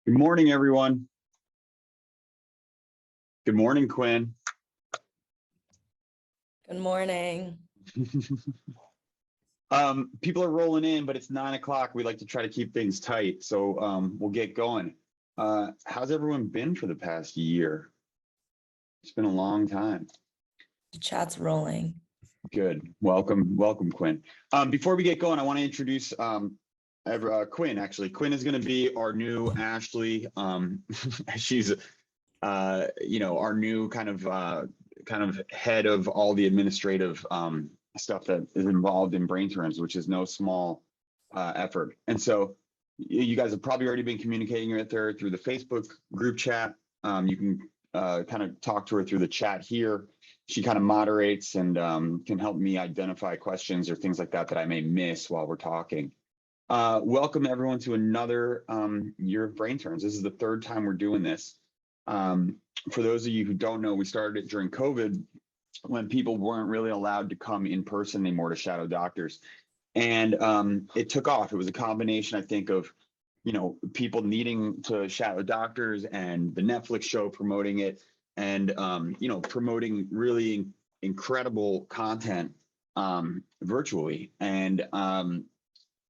Good morning, everyone. Good morning, Quinn. Good morning. People are rolling in, but it's 9 o'clock. We like to try to keep things tight, so we'll get going. How's everyone been for the past year? It's been a long time. The chat's rolling. Good. Welcome, Quinn. Before we get going, I want to introduce Quinn. Actually, Quinn is going to be our new Ashley. She's our new kind of head of all the administrative stuff that is involved in brain turns, which is no small effort. And so you guys have probably already been communicating with her through the Facebook group chat. You can kind of talk to her through the chat here. She kind of moderates and can help me identify questions or things like that I may miss while we're talking. Welcome everyone to another year of brain turns. This is the third time we're doing this. For those of you who don't know, we started it during COVID when people weren't really allowed to come in person anymore to shadow doctors. And it took off. It was a combination, I think, of, people needing to shadow doctors and the Netflix show promoting it and, promoting really incredible content virtually. And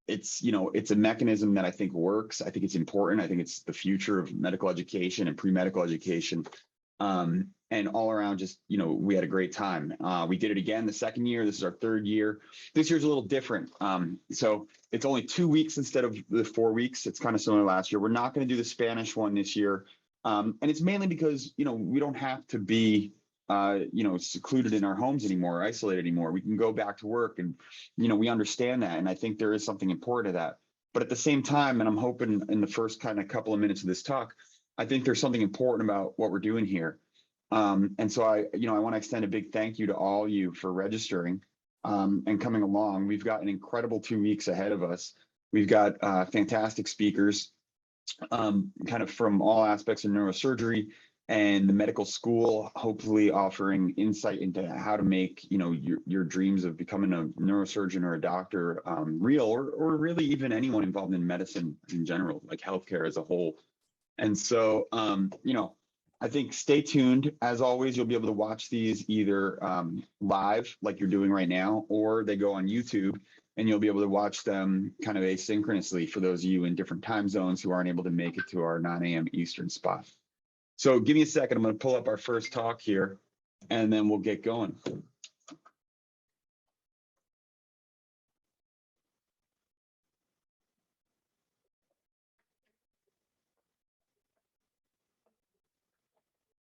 it's a mechanism that I think works. I think it's important. I think it's the future of medical education and pre-medical education. And all around, just, we had a great time. We did it again the second year. This is our third year. This year's a little different. So it's only 2 weeks instead of the 4 weeks. It's kind of similar to last year. We're not going to do the Spanish one this year. And it's mainly because, we don't have to be secluded in our homes anymore, or isolated anymore. We can go back to work and, we understand that. And I think there is something important to that. But at the same time, and I'm hoping in the first kind of couple of minutes of this talk, I think there's something important about what we're doing here. And so I want to extend a big thank you to all you for registering and coming along. We've got an incredible 2 weeks ahead of us. We've got fantastic speakers kind of from all aspects of neurosurgery and the medical school, hopefully offering insight into how to make, your dreams of becoming a neurosurgeon or a doctor real, or really even anyone involved in medicine in general, like healthcare as a whole. And so, I think stay tuned. As always, you'll be able to watch these either live, like you're doing right now, or they go on YouTube, and you'll be able to watch them kind of asynchronously for those of you in different time zones who aren't able to make it to our 9 a.m. Eastern spot. So give me a second. I'm going to pull up our first talk here, and then we'll get going.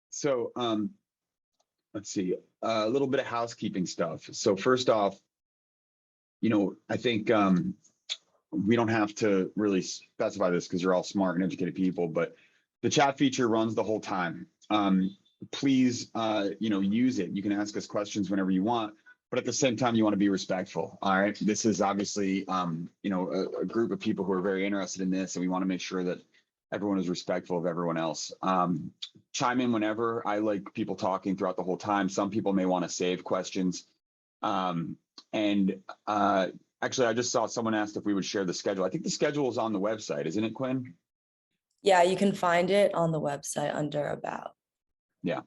So let's see, a little bit of housekeeping stuff. So first off, I think we don't have to really specify this because you're all smart and educated people, but the chat feature runs the whole time. Please, use it. You can ask us questions whenever you want, but at the same time, you want to be respectful. All right. This is obviously, a group of people who are very interested in this, and we want to make sure that everyone is respectful of everyone else. Chime in whenever. I like people talking throughout the whole time. Some people may want to save questions. Actually, I just saw someone asked if we would share the schedule. I think the schedule is on the website, isn't it, Quinn? Yeah, you can find it on the website under About. Yeah.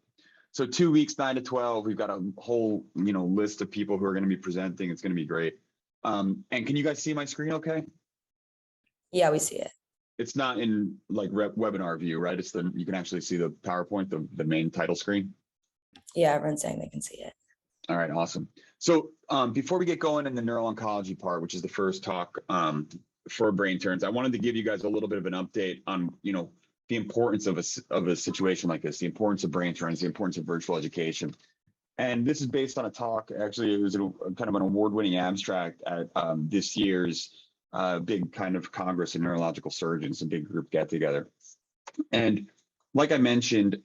So 2 weeks, 9 to 12. We've got a whole, list of people who are going to be presenting. It's going to be great. And can you guys see my screen okay? Yeah, we see it. It's not in like webinar view, right? It's you can actually see the PowerPoint, the main title screen. Yeah, everyone's saying they can see it. All right, awesome. So before we get going in the neuro-oncology part, which is the first talk for brain turns, I wanted to give you guys a little bit of an update on, the importance of a situation like this, the importance of brain turns, the importance of virtual education. And this is based on a talk. Actually, it was kind of an award-winning abstract at this year's big kind of Congress of Neurological Surgeons, a big group get together. And like I mentioned,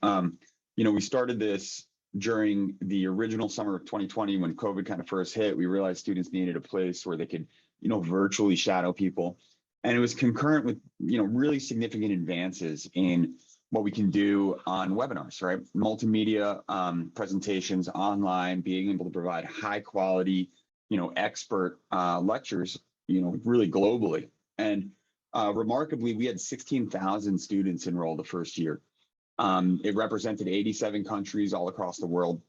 we started this during the original summer of 2020 when COVID kind of first hit. We realized students needed a place where they could, virtually shadow people. And it was concurrent with, really significant advances in what we can do on webinars, right? Multimedia presentations online, being able to provide high quality, expert lectures, really globally. And remarkably, we had 16,000 students enroll the first year. It represented 87 countries all across the world,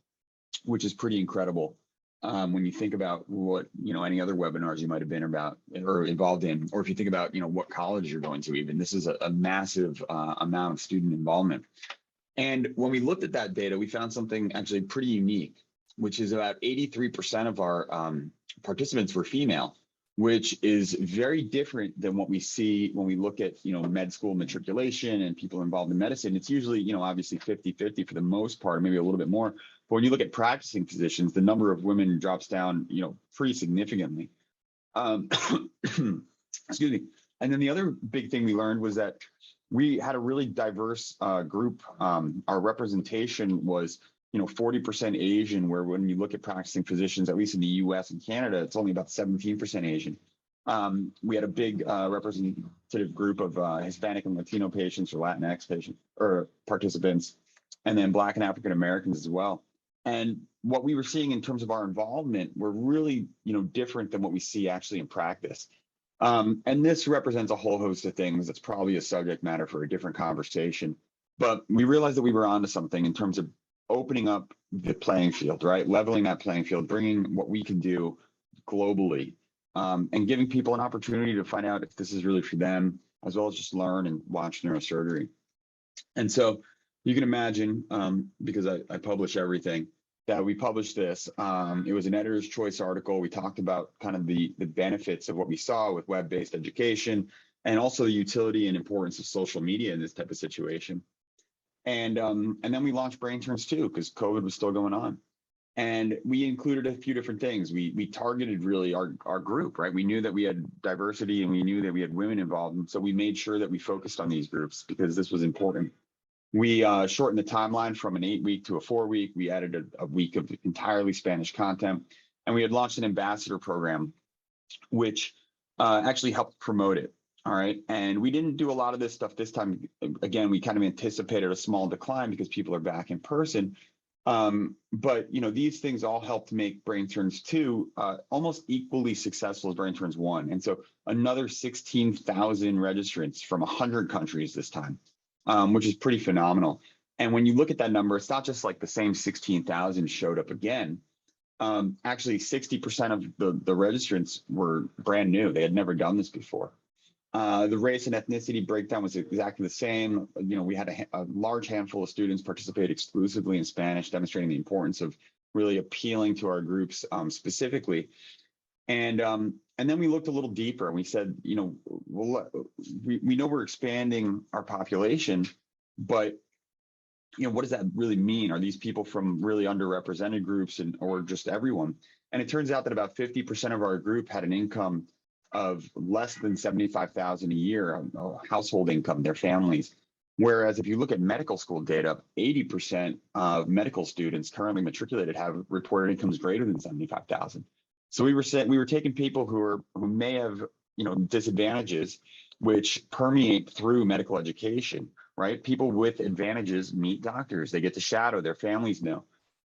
which is pretty incredible. When you think about what, any other webinars you might have been about or involved in, or if you think about, what college you're going to even, this is a massive amount of student involvement. And when we looked at that data, we found something actually pretty unique, which is about 83% of our participants were female, which is very different than what we see when we look at, med school matriculation and people involved in medicine. It's usually, obviously 50-50 for the most part, maybe a little bit more. But when you look at practicing physicians, the number of women drops down, pretty significantly. Excuse me. And then the other big thing we learned was that we had a really diverse group. Our representation was 40% Asian, where when you look at practicing physicians, at least in the US and Canada, it's only about 17% Asian. We had a big representative group of Hispanic and Latino patients or Latinx patients or participants, and then Black and African Americans as well. And what we were seeing in terms of our involvement were really, different than what we see actually in practice. And this represents a whole host of things. That's probably a subject matter for a different conversation. But we realized that we were onto something in terms of opening up the playing field, right? Leveling that playing field, bringing what we can do globally, and giving people an opportunity to find out if this is really for them, as well as just learn and watch neurosurgery. And so you can imagine, because I publish everything, that we published this. It was an editor's choice article. We talked about kind of the benefits of what we saw with web-based education, and also the utility and importance of social media in this type of situation. And then we launched Brain Turns 2 because COVID was still going on. And we included a few different things. We targeted really our group, right? We knew that we had diversity and we knew that we had women involved. And so we made sure that we focused on these groups because this was important. We shortened the timeline from an 8-week to a 4-week. We added a week of entirely Spanish content. And we had launched an ambassador program, which actually helped promote it. All right. And we didn't do a lot of this stuff this time. Again, we kind of anticipated a small decline because people are back in person. But, these things all helped make Brain Turns 2 almost equally successful as Brain Turns 1. And so another 16,000 registrants from 100 countries this time, which is pretty phenomenal. And when you look at that number, it's not just like the same 16,000 showed up again. Actually, 60% of the registrants were brand new. They had never done this before. The race and ethnicity breakdown was exactly the same. We had a large handful of students participate exclusively in Spanish, demonstrating the importance of really appealing to our groups specifically. And then we looked a little deeper and we said, well, we know we're expanding our population, but what does that really mean? Are these people from really underrepresented groups or just everyone? And it turns out that about 50% of our group had an income of less than $75,000 a year, household income, their families. Whereas if you look at medical school data, 80% of medical students currently matriculated have reported incomes greater than $75,000. So we were taking people who may have disadvantages, which permeate through medical education, right? People with advantages meet doctors. They get to shadow, their families know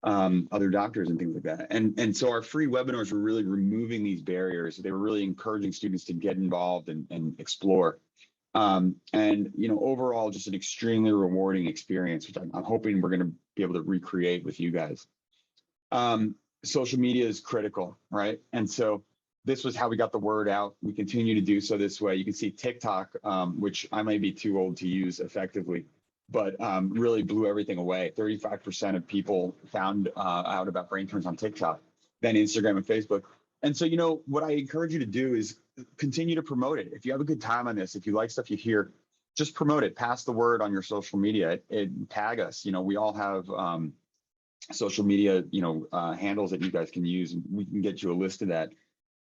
other doctors and things like that. And so our free webinars were really removing these barriers. They were really encouraging students to get involved and explore. Overall, just an extremely rewarding experience, which I'm hoping we're going to be able to recreate with you guys. Social media is critical, right? And so this was how we got the word out. We continue to do so this way. You can see TikTok, which I may be too old to use effectively, but really blew everything away. 35% of people found out about Brain Turns on TikTok, then Instagram and Facebook. And so, what I encourage you to do is continue to promote it. If you have a good time on this, if you like stuff you hear, just promote it. Pass the word on your social media. Tag us. We all have social media, handles that you guys can use. We can get you a list of that.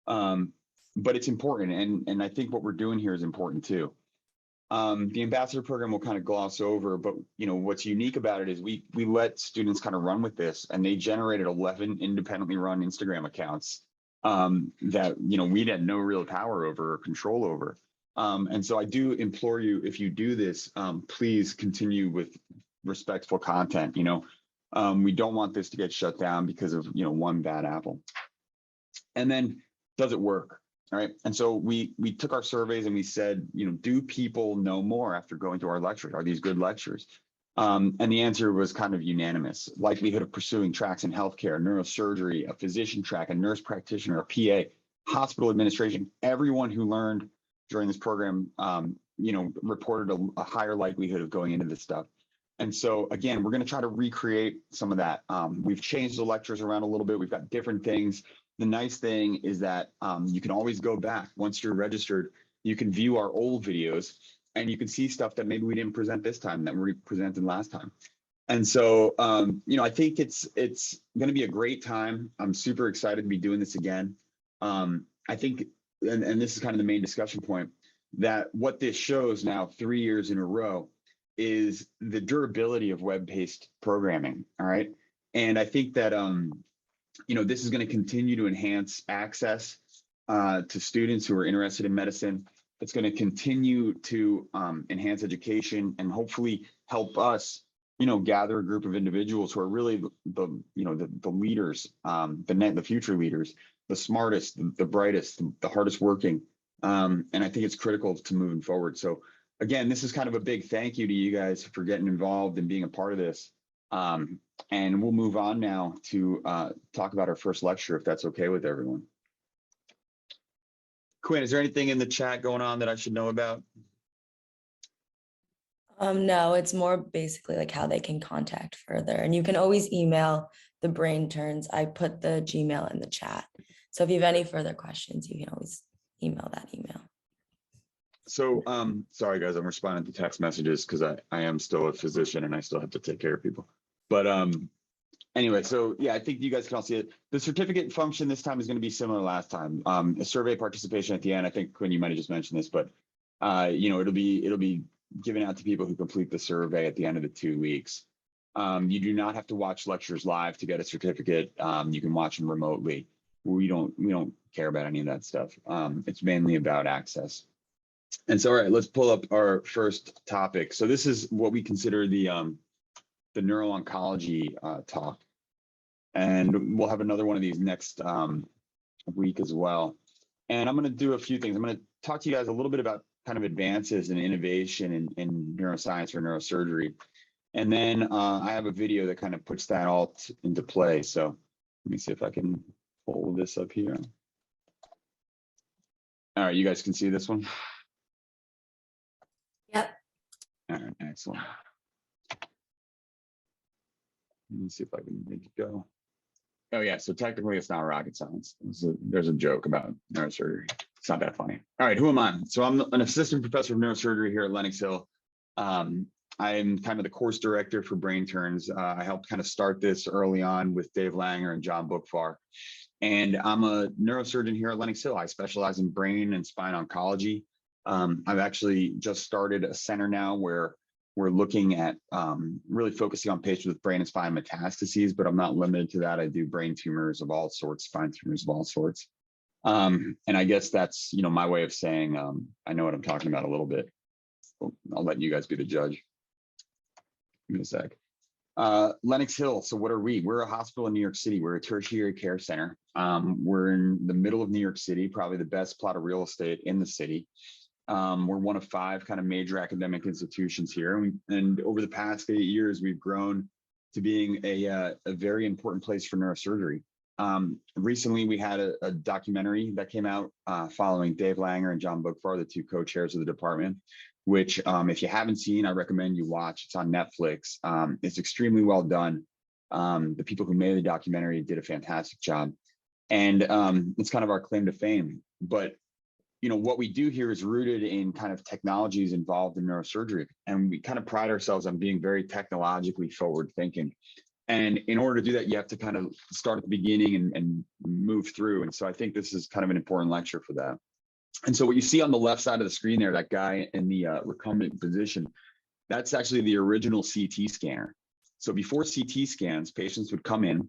But it's important. And I think what we're doing here is important too. The ambassador program will kind of gloss over, but what's unique about it is we let students kind of run with this, and they generated 11 independently run Instagram accounts that we had no real power over or control over. And so I do implore you, if you do this, please continue with respectful content. We don't want this to get shut down because of one bad apple. And then, does it work? All right. And so we took our surveys and we said, do people know more after going to our lectures? Are these good lectures? And the answer was kind of unanimous. Likelihood of pursuing tracks in healthcare, neurosurgery, a physician track, a nurse practitioner, a PA, hospital administration. Everyone who learned during this program, reported a higher likelihood of going into this stuff. And so again, we're going to try to recreate some of that. We've changed the lectures around a little bit. We've got different things. The nice thing is that you can always go back. Once you're registered, you can view our old videos and you can see stuff that maybe we didn't present this time that we presented last time. And so, I think it's going to be a great time. I'm super excited to be doing this again. I think, and this is kind of the main discussion point, that what this shows now 3 years in a row is the durability of web-based programming. All right. And I think that, this is going to continue to enhance access to students who are interested in medicine. It's going to continue to enhance education and hopefully help us, gather a group of individuals who are really the leaders, the future leaders, the smartest, the brightest, the hardest working. And I think it's critical to moving forward. So again, this is kind of a big thank you to you guys for getting involved and being a part of this. And we'll move on now to talk about our first lecture, if that's okay with everyone. Quinn, is there anything in the chat going on that I should know about? No, it's more basically like how they can contact further. And you can always email the brain turns. I put the Gmail in the chat. So if you have any further questions, you can always email that email. So, sorry guys, I'm responding to text messages because I am still a physician and I still have to take care of people. But anyway, so yeah, I think you guys can all see it. The certificate function this time is going to be similar to last time. A survey participation at the end. I think Quinn, you might have just mentioned this, but it'll be given out to people who complete the survey at the end of the 2 weeks. You do not have to watch lectures live to get a certificate. You can watch them remotely. We don't care about any of that stuff. It's mainly about access. And so, all right, let's pull up our first topic. So this is what we consider the neuro-oncology talk. And we'll have another one of these next week as well. And I'm going to do a few things. I'm going to talk to you guys a little bit about kind of advances and innovation in neuroscience or neurosurgery. And then I have a video that kind of puts that all into play. So let me see if I can pull this up here. All right, you guys can see this one? Yep. All right, excellent. Let me see if I can make it go. Oh yeah, so technically it's not rocket science. There's a joke about neurosurgery. It's not that funny. All right, who am I? So I'm an assistant professor of neurosurgery here at Lenox Hill. I'm kind of the course director for Brain Turns. I helped kind of start this early on with Dave Langer and John Bookfar. And I'm a neurosurgeon here at Lenox Hill. I specialize in brain and spine oncology. I've actually just started a center now where we're looking at really focusing on patients with brain and spine metastases, but I'm not limited to that. I do brain tumors of all sorts, spine tumors of all sorts. And I guess that's, my way of saying I know what I'm talking about a little bit. I'll let you guys be the judge. Give me a sec. Lenox Hill. So what are we? We're a hospital in New York City. We're a tertiary care center. We're in the middle of New York City, probably the best plot of real estate in the city. We're one of 5 kind of major academic institutions here. And over the past 8 years, we've grown to being a very important place for neurosurgery. Recently, we had a documentary that came out following Dave Langer and John Bookfar, the 2 co-chairs of the department, which if you haven't seen, I recommend you watch. It's on Netflix. It's extremely well done. The people who made the documentary did a fantastic job. And it's kind of our claim to fame. But what we do here is rooted in kind of technologies involved in neurosurgery. And we kind of pride ourselves on being very technologically forward thinking. And in order to do that, you have to kind of start at the beginning and move through. And so I think this is kind of an important lecture for that. And so what you see on the left side of the screen there, that guy in the recumbent position, that's actually the original CT scanner. So before CT scans, patients would come in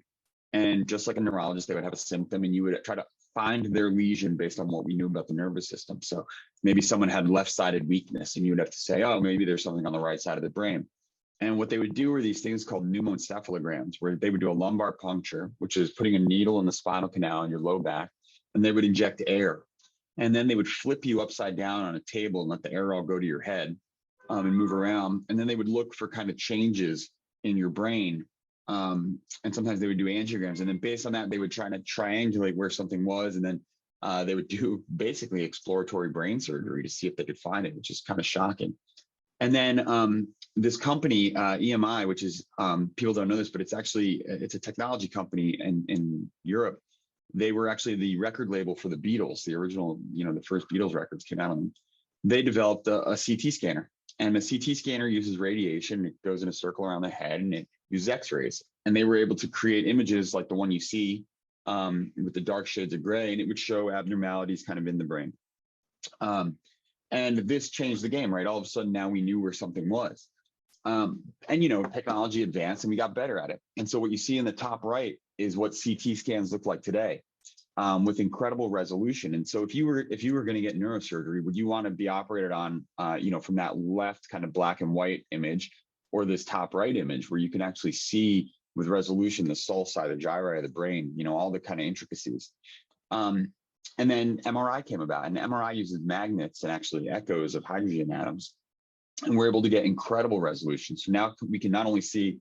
and just like a neurologist, they would have a symptom and you would try to find their lesion based on what we knew about the nervous system. So maybe someone had left-sided weakness and you would have to say, oh, maybe there's something on the right side of the brain. And what they would do were these things called pneumoencephalograms, where they would do a lumbar puncture, which is putting a needle in the spinal canal in your low back, and they would inject air And then they would flip you upside down on a table and let the air all go to your head and move around. And then they would look for kind of changes in your brain. And sometimes they would do angiograms. And then based on that, they would try to triangulate where something was. And then they would do basically exploratory brain surgery to see if they could find it, which is kind of shocking. And then this company, EMI, which is, people don't know this, but it's a technology company in Europe. They were actually the record label for the Beatles, the original, the first Beatles records came out on them. They developed a CT scanner, and the CT scanner uses radiation. It goes in a circle around the head and it uses X-rays. And they were able to create images like the one you see with the dark shades of gray, and it would show abnormalities kind of in the brain. And this changed the game, right? All of a sudden now we knew where something was. And technology advanced and we got better at it. And so what you see in the top right is what CT scans look like today, with incredible resolution. And so if you were going to get neurosurgery, would you want to be operated on, from that left kind of black and white image, or this top right image where you can actually see with resolution the sulci, the gyri of the brain, all the kind of intricacies. And then MRI came about, and MRI uses magnets and actually echoes of hydrogen atoms. And we're able to get incredible resolution. So now we can not only see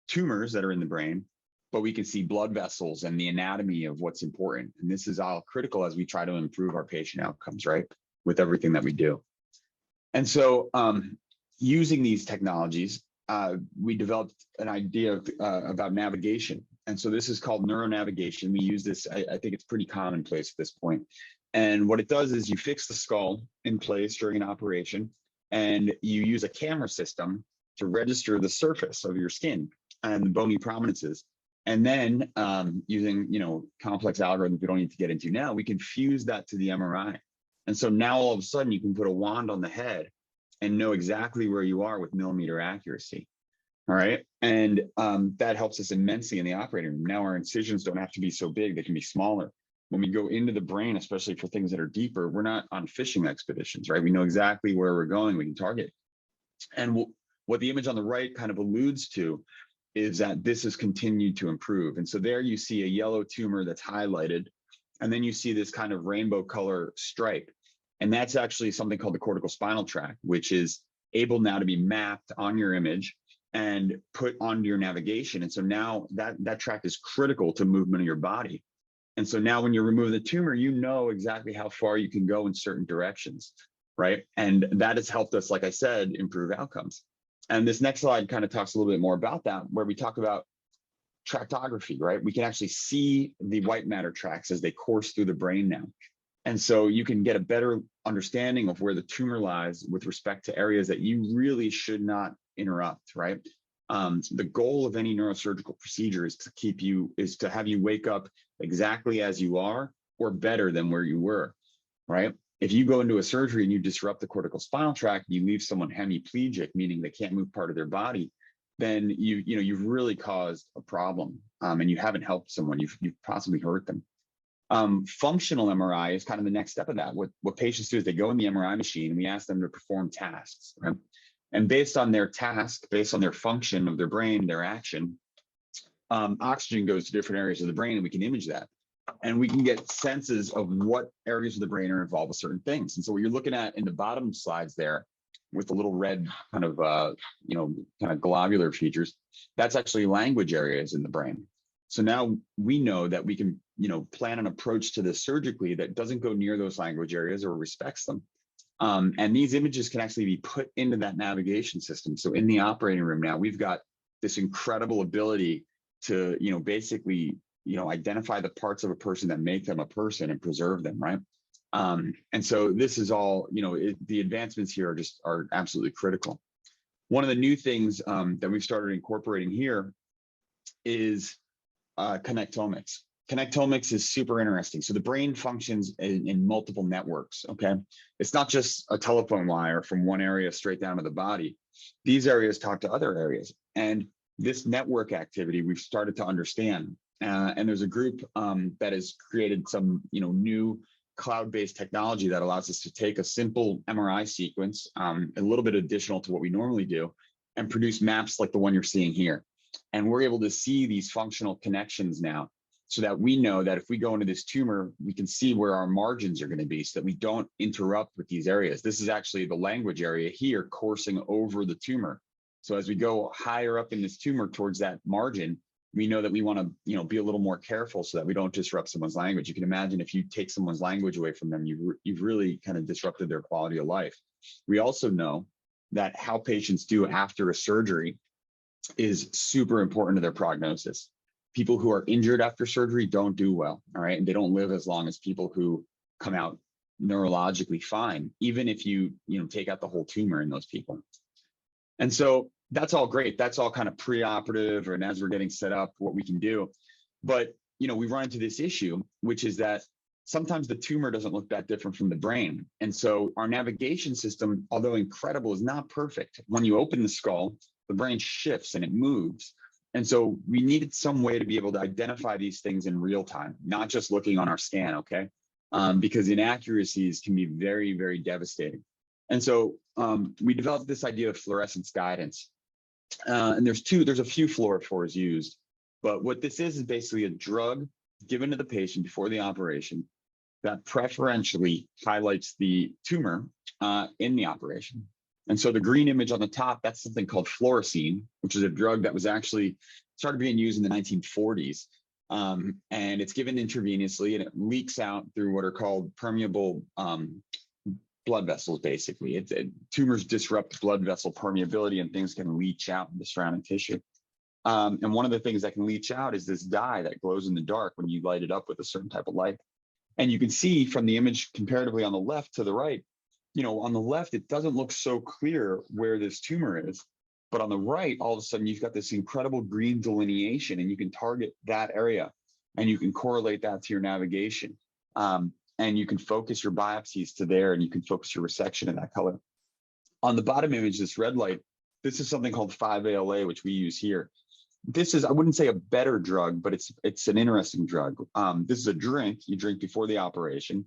tumors that are in the brain, but we can see blood vessels and the anatomy of what's important. And this is all critical as we try to improve our patient outcomes, right? With everything that we do. And so using these technologies, we developed an idea about navigation. And so this is called neuronavigation. We use this, I think it's pretty commonplace at this point. And what it does is you fix the skull in place during an operation, and you use a camera system to register the surface of your skin and the bony prominences. And then using, complex algorithms we don't need to get into now, we can fuse that to the MRI. And so now all of a sudden you can put a wand on the head and know exactly where you are with millimeter accuracy. All right. And that helps us immensely in the operating room. Now our incisions don't have to be so big, they can be smaller. When we go into the brain, especially for things that are deeper, we're not on fishing expeditions, right? We know exactly where we're going, we can target. And what the image on the right kind of alludes to is that this has continued to improve. And so there you see a yellow tumor that's highlighted, and then you see this kind of rainbow color stripe. And that's actually something called the cortical spinal tract, which is able now to be mapped on your image and put onto your navigation. And so now that tract is critical to movement of your body. And so now when you remove the tumor, you know exactly how far you can go in certain directions, right? And that has helped us, like I said, improve outcomes. And this next slide kind of talks a little bit more about that, where we talk about tractography, right? We can actually see the white matter tracks as they course through the brain now. And so you can get a better understanding of where the tumor lies with respect to areas that you really should not interrupt, right? The goal of any neurosurgical procedure is to have you wake up exactly as you are, or better than where you were, right? If you go into a surgery and you disrupt the cortical spinal tract, you leave someone hemiplegic, meaning they can't move part of their body, then you've really caused a problem, and you haven't helped someone. You've possibly hurt them. Functional MRI is kind of the next step of that. What patients do is they go in the MRI machine and we ask them to perform tasks, right? And based on their task, based on their function of their brain, their action, oxygen goes to different areas of the brain, and we can image that. And we can get senses of what areas of the brain are involved with certain things. And so what you're looking at in the bottom slides there with the little red kind of, kind of globular features, that's actually language areas in the brain. So now we know that we can, plan an approach to this surgically that doesn't go near those language areas or respects them. And these images can actually be put into that navigation system. So in the operating room now, we've got this incredible ability to, basically, identify the parts of a person that make them a person and preserve them, right? And so this is all, the advancements here are absolutely critical. One of the new things that we've started incorporating here is Connectomics. Connectomics is super interesting. So the brain functions in multiple networks, okay? It's not just a telephone wire from one area straight down to the body. These areas talk to other areas. And this network activity, we've started to understand. And there's a group that has created some, new cloud-based technology that allows us to take a simple MRI sequence, a little bit additional to what we normally do, and produce maps like the one you're seeing here. And we're able to see these functional connections now. so that we know that if we go into this tumor, we can see where our margins are going to be so that we don't interrupt with these areas. This is actually the language area here coursing over the tumor. So as we go higher up in this tumor towards that margin, we know that we want to, be a little more careful so that we don't disrupt someone's language. You can imagine if you take someone's language away from them, you've really kind of disrupted their quality of life. We also know that how patients do after a surgery is super important to their prognosis. People who are injured after surgery don't do well, all right? And they don't live as long as people who come out neurologically fine, even if you take out the whole tumor in those people. And so that's all great. That's all kind of preoperative, and as we're getting set up, what we can do. But, we run into this issue, which is that sometimes the tumor doesn't look that different from the brain. And so our navigation system, although incredible, is not perfect. When you open the skull, the brain shifts and it moves. And so we needed some way to be able to identify these things in real time, not just looking on our scan, okay? Because inaccuracies can be very, very devastating. And so we developed this idea of fluorescence guidance. And there's a few fluorophores used, but what this is basically a drug given to the patient before the operation that preferentially highlights the tumor in the operation. And so the green image on the top, that's something called fluorescein, which is a drug that was actually started being used in the 1940s. And it's given intravenously, and it leaks out through what are called permeable blood vessels, basically. Tumors disrupt blood vessel permeability, and things can leach out in the surrounding tissue. And one of the things that can leach out is this dye that glows in the dark when you light it up with a certain type of light. And you can see from the image comparatively on the left to the right, on the left, it doesn't look so clear where this tumor is. But on the right, all of a sudden, you've got this incredible green delineation, and you can target that area, and you can correlate that to your navigation. And you can focus your biopsies to there, and you can focus your resection in that color. On the bottom image, this red light, this is something called 5-ALA, which we use here. This is, I wouldn't say a better drug, but it's an interesting drug. This is a drink you drink before the operation,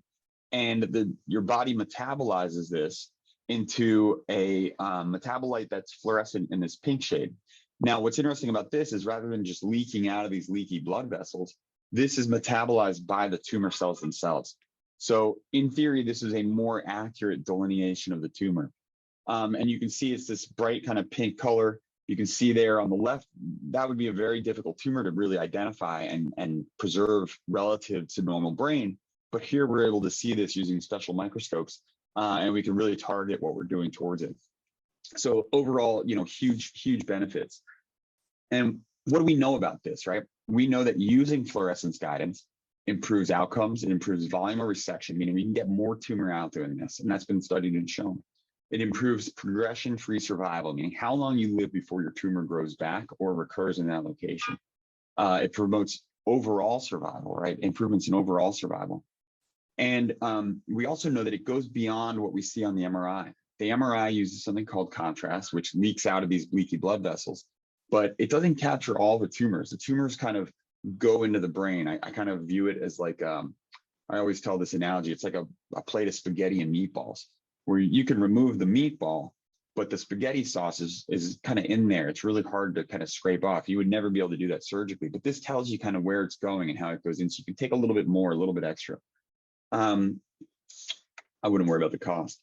and your body metabolizes this into a metabolite that's fluorescent in this pink shade. Now, what's interesting about this is rather than just leaking out of these leaky blood vessels, this is metabolized by the tumor cells themselves. So in theory, this is a more accurate delineation of the tumor. And you can see it's this bright kind of pink color. You can see there on the left, that would be a very difficult tumor to really identify and preserve relative to normal brain. But here we're able to see this using special microscopes, and we can really target what we're doing towards it. So overall, huge benefits. And what do we know about this, right? We know that using fluorescence guidance improves outcomes. It improves volume of resection, meaning we can get more tumor out doing this, and that's been studied and shown. It improves progression-free survival, meaning how long you live before your tumor grows back or recurs in that location. It promotes overall survival, right? Improvements in overall survival. And we also know that it goes beyond what we see on the MRI. The MRI uses something called contrast, which leaks out of these leaky blood vessels, but it doesn't capture all the tumors. The tumors kind of go into the brain. I kind of view it as like, I always tell this analogy, it's like a plate of spaghetti and meatballs, where you can remove the meatball, but the spaghetti sauce is kind of in there. It's really hard to kind of scrape off. You would never be able to do that surgically, but this tells you kind of where it's going and how it goes in. So you can take a little bit more, a little bit extra. I wouldn't worry about the cost.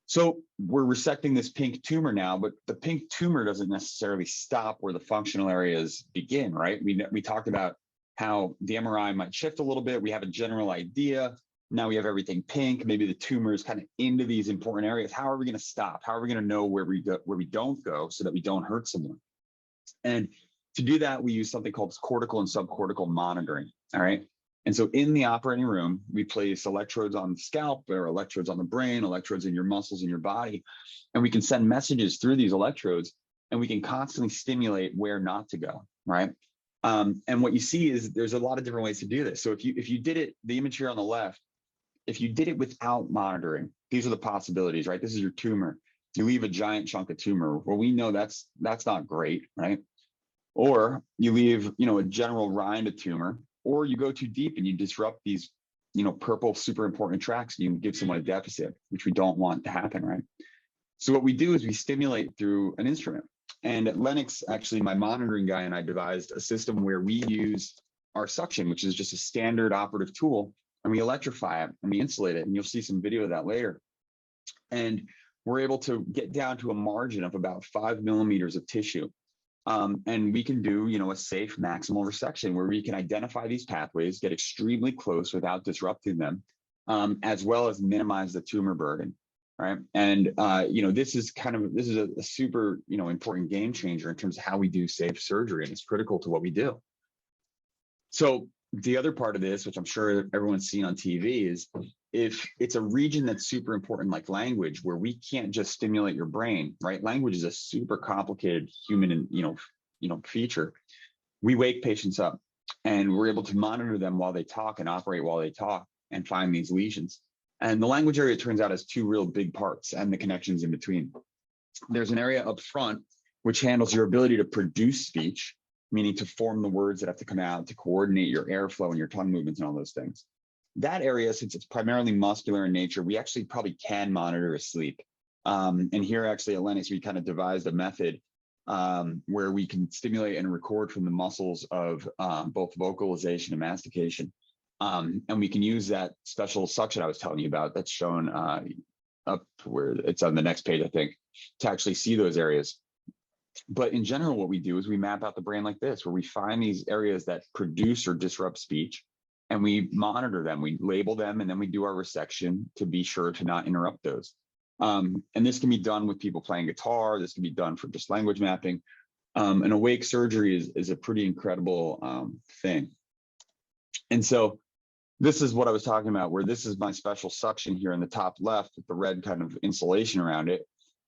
So we're resecting this pink tumor now, but the pink tumor doesn't necessarily stop where the functional areas begin, right? We talked about how the MRI might shift a little bit. We have a general idea. Now we have everything pink. Maybe the tumor is kind of into these important areas. How are we going to stop? How are we going to know where we don't go so that we don't hurt someone? And to do that, we use something called cortical and subcortical monitoring. All right. And so in the operating room, we place electrodes on the scalp or electrodes on the brain, electrodes in your muscles in your body, and we can send messages through these electrodes, and we can constantly stimulate where not to go, right? And what you see is there's a lot of different ways to do this. So if you did it, the image here on the left, if you did it without monitoring, these are the possibilities, right? This is your tumor. You leave a giant chunk of tumor. Well, we know that's not great, right? Or you leave, a general rind of tumor, or you go too deep and you disrupt these, purple super important tracks, and you give someone a deficit, which we don't want to happen, right? So what we do is we stimulate through an instrument. And at Lennox, actually, my monitoring guy and I devised a system where we use our suction, which is just a standard operative tool, and we electrify it and we insulate it. And you'll see some video of that later. And we're able to get down to a margin of about 5 millimeters of tissue. And we can do, a safe maximal resection where we can identify these pathways, get extremely close without disrupting them, as well as minimize the tumor burden, right? And, this is a super, important game changer in terms of how we do safe surgery, and it's critical to what we do. So the other part of this, which I'm sure everyone's seen on TV, is if it's a region that's super important, like language, where we can't just stimulate your brain, right? Language is a super complicated human, feature. We wake patients up and we're able to monitor them while they talk and operate while they talk and find these lesions. And the language area, it turns out, has two real big parts and the connections in between. There's an area up front, which handles your ability to produce speech, meaning to form the words that have to come out, to coordinate your airflow and your tongue movements and all those things. That area, since it's primarily muscular in nature, we actually probably can monitor asleep. And here actually at Lennox, we kind of devised a method where we can stimulate and record from the muscles of both vocalization and mastication. And we can use that special suction I was telling you about that's shown up where it's on the next page, I think, to actually see those areas. But in general, what we do is we map out the brain like this, where we find these areas that produce or disrupt speech, and we monitor them, we label them, and then we do our resection to be sure to not interrupt those. And this can be done with people playing guitar. This can be done for just language mapping. And awake surgery is a pretty incredible thing. And so this is what I was talking about, where this is my special suction here in the top left with the red kind of insulation around it.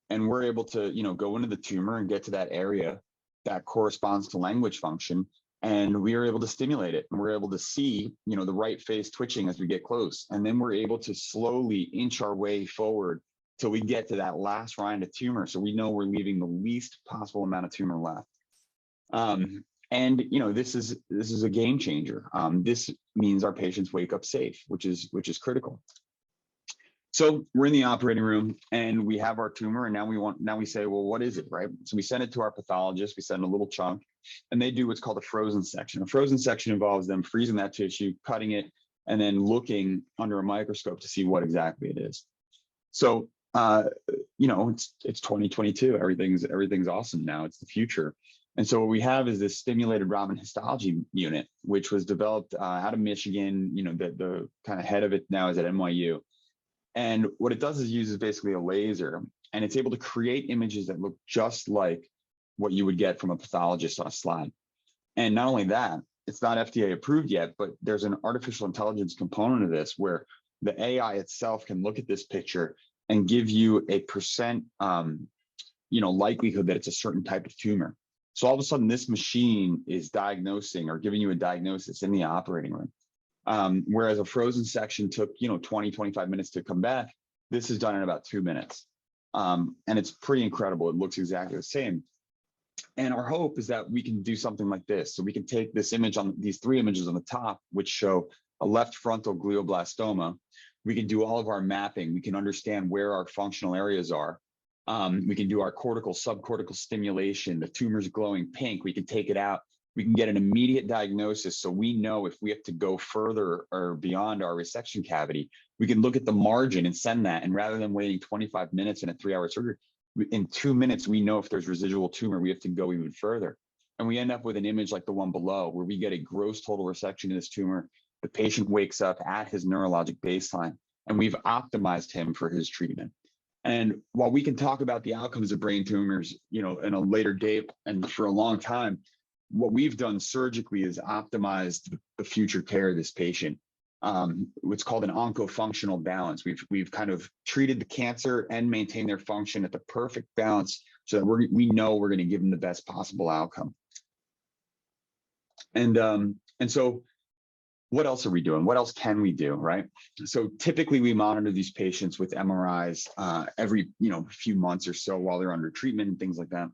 And we're able to, go into the tumor and get to that area that corresponds to language function. And we are able to stimulate it. And we're able to see, the right face twitching as we get close. And then we're able to slowly inch our way forward till we get to that last rind of tumor. So we know we're leaving the least possible amount of tumor left. And this is a game changer. This means our patients wake up safe, which is critical. So we're in the operating room and we have our tumor, and now we say, well, what is it, right? So we send it to our pathologist. We send a little chunk, and they do what's called a frozen section. A frozen section involves them freezing that tissue, cutting it, and then looking under a microscope to see what exactly it is. So it's 2022. Everything's awesome now. It's the future. And so what we have is this stimulated Raman histology unit, which was developed out of Michigan. The kind of head of it now is at NYU. And what it does is uses basically a laser, and it's able to create images that look just like what you would get from a pathologist on a slide. And not only that, it's not FDA approved yet, but there's an artificial intelligence component of this where the AI itself can look at this picture and give you a percent, likelihood that it's a certain type of tumor. So all of a sudden, this machine is diagnosing or giving you a diagnosis in the operating room. Whereas a frozen section took, 20, 25 minutes to come back, this is done in about 2 minutes. And it's pretty incredible. It looks exactly the same. And our hope is that we can do something like this. So we can take this image on these 3 images on the top, which show a left frontal glioblastoma. We can do all of our mapping. We can understand where our functional areas are. We can do our cortical, subcortical stimulation. The tumor's glowing pink. We can take it out. We can get an immediate diagnosis, so we know if we have to go further or beyond our resection cavity. We can look at the margin and send that. And rather than waiting 25 minutes in a 3-hour surgery, in 2 minutes, we know if there's residual tumor, we have to go even further. And we end up with an image like the one below, where we get a gross total resection of this tumor. The patient wakes up at his neurologic baseline, and we've optimized him for his treatment. And while we can talk about the outcomes of brain tumors, in a later date and for a long time, what we've done surgically is optimized the future care of this patient. What's called an oncofunctional balance. We've kind of treated the cancer and maintained their function at the perfect balance, so that we know we're going to give them the best possible outcome. And so, what else are we doing? What else can we do, right? So typically we monitor these patients with MRIs every few months or so while they're under treatment and things like that.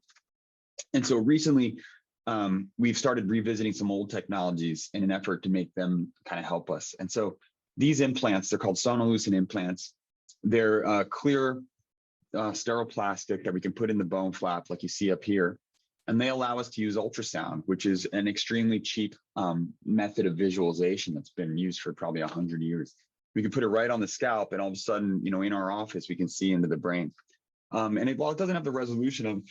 And so recently, we've started revisiting some old technologies in an effort to make them kind of help us. And so these implants, they're called sonolucent implants. They're clear, sterile plastic that we can put in the bone flap like you see up here. And they allow us to use ultrasound, which is an extremely cheap method of visualization that's been used for probably 100 years. We can put it right on the scalp, and all of a sudden, in our office, we can see into the brain. And while it doesn't have the resolution of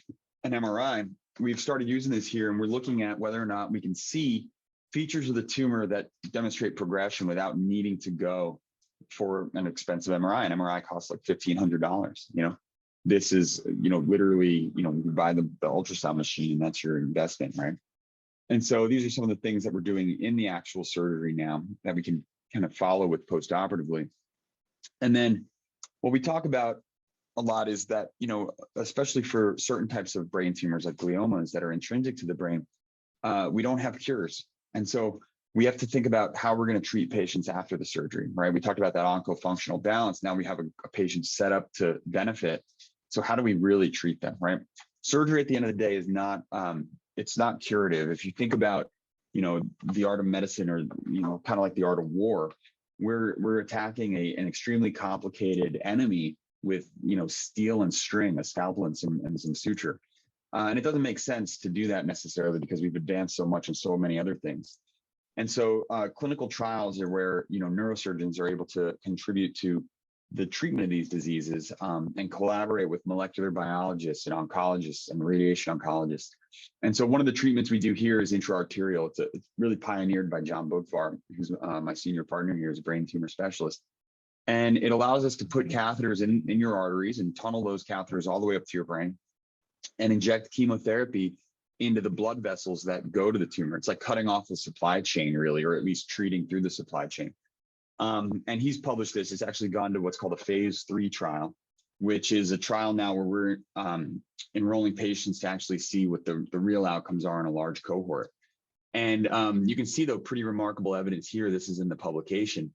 an MRI, we've started using this here, and we're looking at whether or not we can see features of the tumor that demonstrate progression without needing to go for an expensive MRI. An MRI costs like $1,500. This is, literally, you buy the ultrasound machine and that's your investment, right? And so these are some of the things that we're doing in the actual surgery now that we can kind of follow with postoperatively. And then what we talk about a lot is that, especially for certain types of brain tumors like gliomas that are intrinsic to the brain, we don't have cures. And so we have to think about how we're going to treat patients after the surgery, right? We talked about that oncofunctional balance. Now we have a patient set up to benefit. So how do we really treat them, right? Surgery at the end of the day is not, it's not curative. If you think about, the art of medicine, or, kind of like the art of war, we're attacking an extremely complicated enemy with, steel and string, a scalpel and some suture. And it doesn't make sense to do that necessarily because we've advanced so much in so many other things. And so clinical trials are where, neurosurgeons are able to contribute to the treatment of these diseases and collaborate with molecular biologists and oncologists and radiation oncologists. And so one of the treatments we do here is intraarterial. It's really pioneered by John Bodvar, who's my senior partner here as a brain tumor specialist. And it allows us to put catheters in your arteries and tunnel those catheters all the way up to your brain and inject chemotherapy into the blood vessels that go to the tumor. It's like cutting off the supply chain, really, or at least treating through the supply chain. And he's published this. It's actually gone to what's called a phase 3 trial, which is a trial now where we're enrolling patients to actually see what the real outcomes are in a large cohort. And you can see, though, pretty remarkable evidence here. This is in the publication.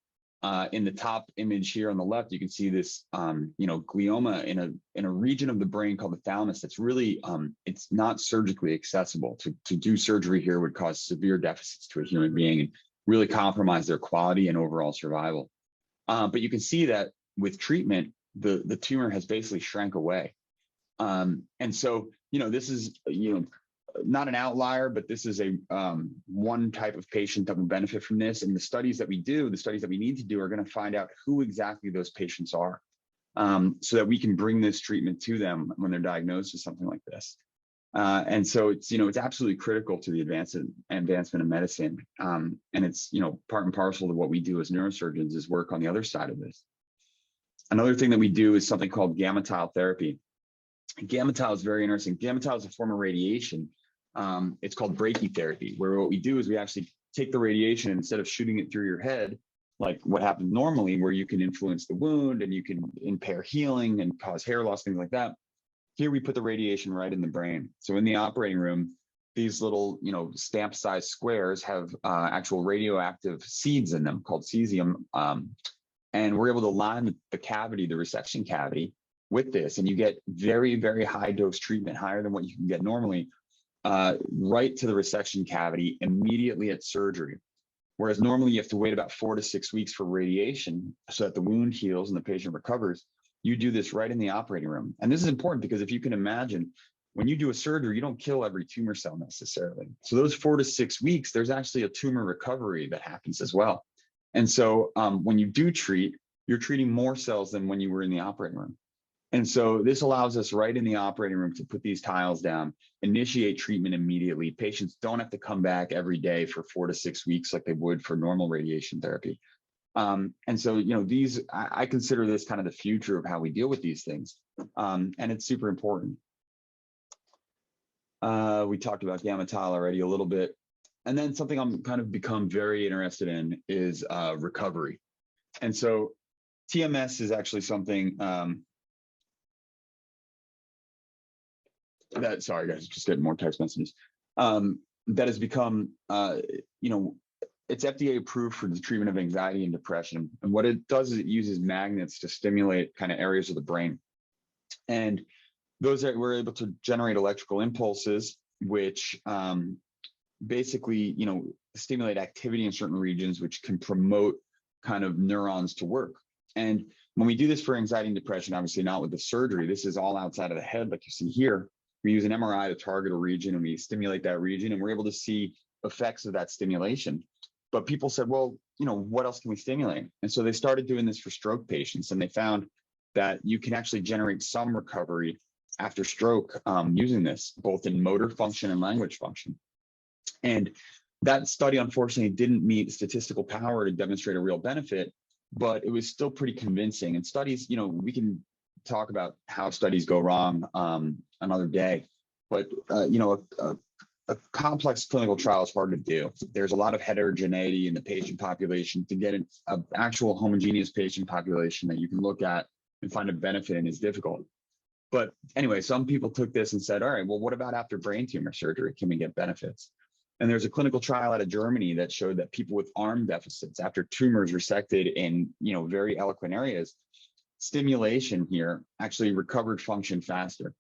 In the top image here on the left, you can see this, glioma in a region of the brain called the thalamus. That's really, it's not surgically accessible. To do surgery here would cause severe deficits to a human being and really compromise their quality and overall survival. But you can see that with treatment, the tumor has basically shrank away. And so, this is, not an outlier, but this is a one type of patient that will benefit from this. And the studies that we need to do are going to find out who exactly those patients are, so that we can bring this treatment to them when they're diagnosed with something like this. And so it's, it's absolutely critical to the advancement of medicine. And it's, part and parcel to what we do as neurosurgeons is work on the other side of this. Another thing that we do is something called gamma-tile therapy. Gamma-tile is very interesting. Gamma-tile is a form of radiation. It's called brachytherapy, where what we do is we actually take the radiation, and instead of shooting it through your head, like what happens normally, where you can influence the wound and you can impair healing and cause hair loss, things like that. Here we put the radiation right in the brain. So in the operating room, these little, stamp-sized squares have actual radioactive seeds in them called cesium. And we're able to line the cavity, the resection cavity, with this, and you get very, very high dose treatment, higher than what you can get normally, right to the resection cavity immediately at surgery. Whereas normally you have to wait about 4 to 6 weeks for radiation so that the wound heals and the patient recovers. You do this right in the operating room. And this is important because if you can imagine, when you do a surgery, you don't kill every tumor cell necessarily. So those 4 to 6 weeks, there's actually a tumor recovery that happens as well. And so when you do treat, you're treating more cells than when you were in the operating room. And so this allows us right in the operating room to put these tiles down, initiate treatment immediately. Patients don't have to come back every day for 4 to 6 weeks like they would for normal radiation therapy. And so, I consider this kind of the future of how we deal with these things. And it's super important. We talked about gamma-tile already a little bit. And then something I'm kind of become very interested in is recovery. And so TMS is actually something sorry guys, just getting more text messages, that has become, it's FDA approved for the treatment of anxiety and depression. And what it does is it uses magnets to stimulate kind of areas of the brain. And those that we're able to generate electrical impulses, which basically, stimulate activity in certain regions, which can promote kind of neurons to work. And when we do this for anxiety and depression, obviously not with the surgery, this is all outside of the head, like you see here. We use an MRI to target a region and we stimulate that region, and we're able to see effects of that stimulation. But people said, well, what else can we stimulate? And so they started doing this for stroke patients, and they found that you can actually generate some recovery after stroke using this, both in motor function and language function. And that study, unfortunately, didn't meet statistical power to demonstrate a real benefit, but it was still pretty convincing. And studies, we can talk about how studies go wrong another day, but a complex clinical trial is hard to do. There's a lot of heterogeneity in the patient population. To get an actual homogeneous patient population that you can look at and find a benefit in is difficult. But anyway, some people took this and said, all right, well, what about after brain tumor surgery? Can we get benefits? And there's a clinical trial out of Germany that showed that people with arm deficits, after tumors resected in very eloquent areas, stimulation here actually recovered function faster.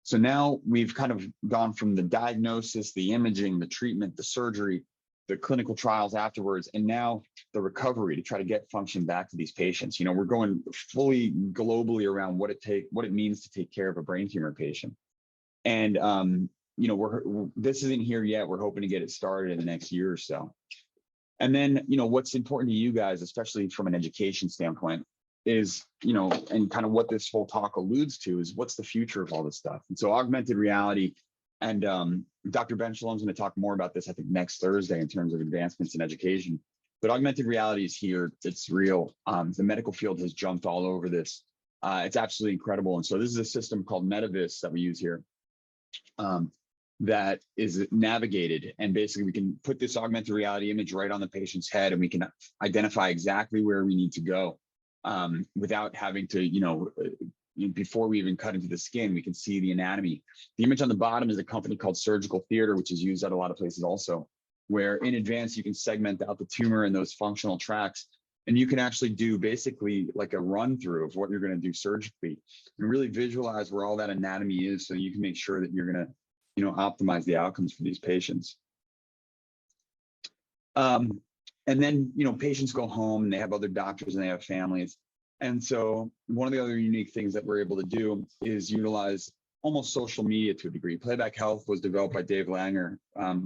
So now we've kind of gone from the diagnosis, the imaging, the treatment, the surgery, the clinical trials afterwards, and now the recovery to try to get function back to these patients. We're going fully globally around what it means to take care of a brain tumor patient. And this isn't here yet. We're hoping to get it started in the next year or so. And then, what's important to you guys, especially from an education standpoint, is, and kind of what this whole talk alludes to is what's the future of all this stuff. And so augmented reality, and Dr. Ben Shalom's going to talk more about this, I think, next Thursday in terms of advancements in education. But augmented reality is here. It's real. The medical field has jumped all over this. It's absolutely incredible. And so this is a system called MetaVis that we use here that is navigated. And basically we can put this augmented reality image right on the patient's head, and we can identify exactly where we need to go without having to, before we even cut into the skin, we can see the anatomy. The image on the bottom is a company called Surgical Theater, which is used at a lot of places also, where in advance you can segment out the tumor and those functional tracks, and you can actually do basically like a run through of what you're going to do surgically and really visualize where all that anatomy is, so you can make sure that you're going to optimize the outcomes for these patients. And then, patients go home and they have other doctors and they have families. And so one of the other unique things that we're able to do is utilize almost social media to a degree. Playback Health was developed by Dave Langer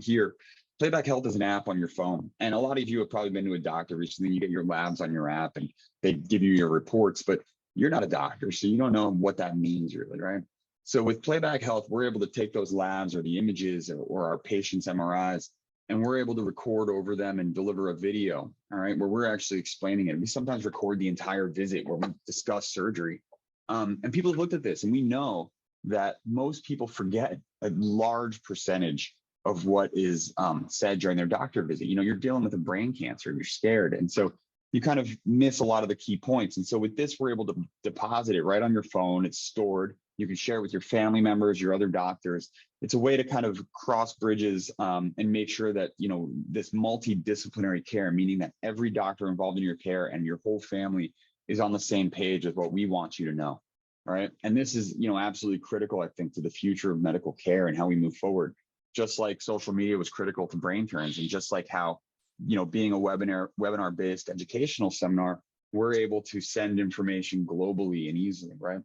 here. Playback Health is an app on your phone. And a lot of you have probably been to a doctor recently. You get your labs on your app and they give you your reports, but you're not a doctor, so you don't know what that means really, right? So with Playback Health, we're able to take those labs or the images or our patients' MRIs, and we're able to record over them and deliver a video, all right, where we're actually explaining it. We sometimes record the entire visit where we discuss surgery. And people have looked at this, and we know that most people forget a large percentage of what is said during their doctor visit. You're dealing with a brain cancer, you're scared. And so you kind of miss a lot of the key points. And so with this, we're able to deposit it right on your phone. It's stored. You can share it with your family members, your other doctors. It's a way to kind of cross bridges and make sure that, this multidisciplinary care, meaning that every doctor involved in your care and your whole family is on the same page with what we want you to know, right? And this is, absolutely critical, I think, to the future of medical care and how we move forward. Just like social media was critical to brain turns, and just like how, being a webinar-based educational seminar, we're able to send information globally and easily, right?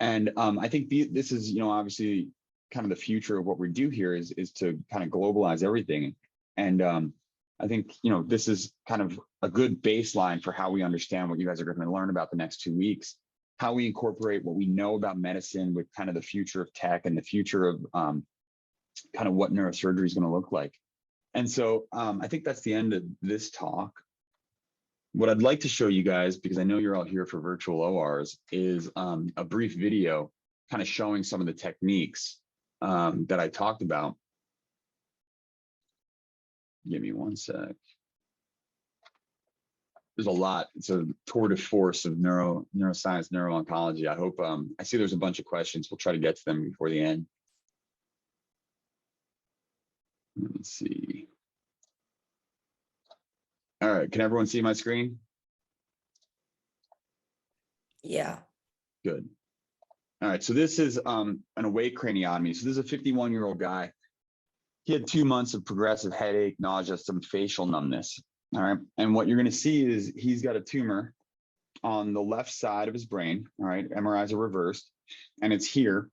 And I think this is, obviously kind of the future of what we do here is to kind of globalize everything. And I think, this is kind of a good baseline for how we understand what you guys are going to learn about the next 2 weeks, how we incorporate what we know about medicine with kind of the future of tech and the future of kind of what neurosurgery is going to look like. And so I think that's the end of this talk. What I'd like to show you guys, because I know you're all here for virtual ORs, is a brief video kind of showing some of the techniques that I talked about. Give me one sec. There's a lot. It's a tour de force of neuroscience, neuro-oncology. I hope, I see there's a bunch of questions. We'll try to get to them before the end. Let me see. All right, can everyone see my screen? Yeah. Good. All right, so this is an awake craniotomy. So this is a 51-year-old guy. He had 2 months of progressive headache, nausea, some facial numbness. All right, and what you're going to see is he's got a tumor on the left side of his brain. All right, MRIs are reversed, and it's here.